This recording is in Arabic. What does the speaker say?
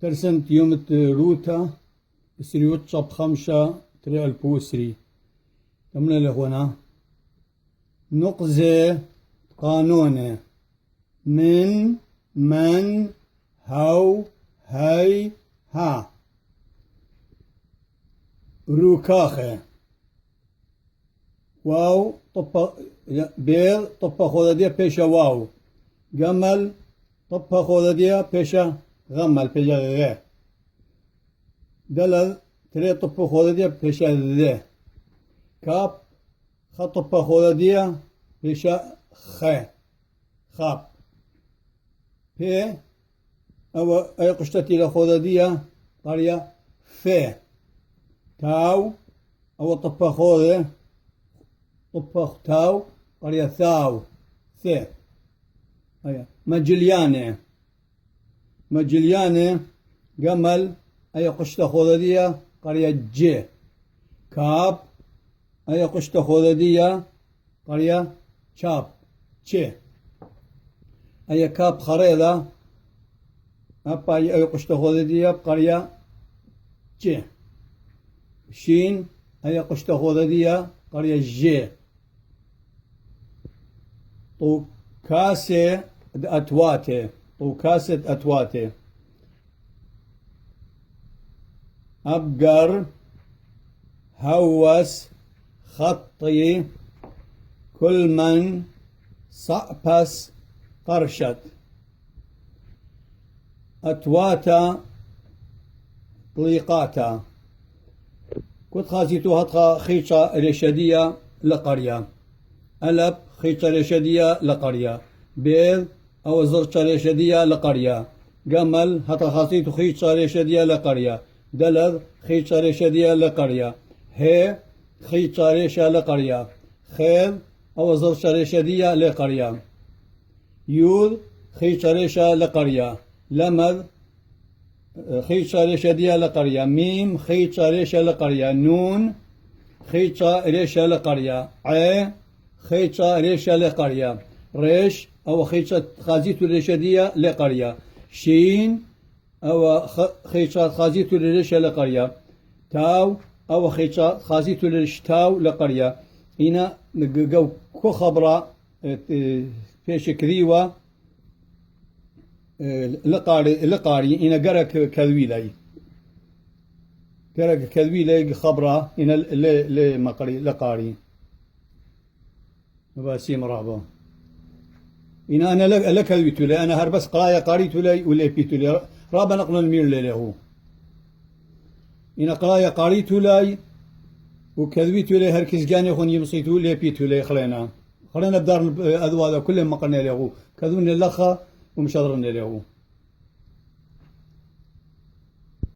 ترسنت يوم روتا سريوت شاب خمسة تري البوسري كمنا لهنا نقزة قانونة من هاو هاي ها روكاخة واو طبا بيل طبا خوددية بيشا واو جمل طبا خوددية بيشا غمل بيشا غي دلل تري طبا خوددية بيشا ذي كاب خطبا خوددية بيشا خي خاب بي أو أي قشتتي لخوددية قرية في تاو أو طبا خودة طبخ تاو قرية ثاو ثي مجليانة جمل أي قشطة خوددية قرية جي كاب أي قشطة خوددية قرية شاب تشي أي كاب خريلة أبا أي قشطة خوددية قرية جي شين أي قشطة خوددية قرية جي طوكاسة أتواتي أبقر هوس خطي كل من صعبس قرشت أتواتا طليقاتا كنت خازيتو هتخا خيشة رشدية لقرية ألب خيشة رشدية لقرية بيض أو زرشة رشدية لقرية جمل هتخا خازيتو خيشة رشدية لقرية دلذ خيشة رشدية لقرية هي خيشة رشة لقرية خيل أو زرشة رشدية لقرية يود خيشة رشة لقرية لمذ خيشة رشدية لقرية ميم خيشة رشة لقرية نون خيشة رشة لقرية عي خيشة رشة لقرية ريش أو خيشة خازيت الرشدية لقرية شين أو خيشة خازيت الرشة لقرية تاو أو خيشة خازيت الرشتاو لقرية هنا نقو كو خبرة فيش كذيوة لقاري إن جرك كذويلي خبرة إن مقري لقاري باسي مرحبا إن أنا لك ذويتولي أنا هربس قراية قاريتولي ولا بيتولي رابا نقل المير له إن قراية قاريتولي وكذويتولي هركز جاني خون يمصيتو لي بيتولي خلينا بدار أذواذا كلهم مقرنا له كذون اللخة ومشادرنا له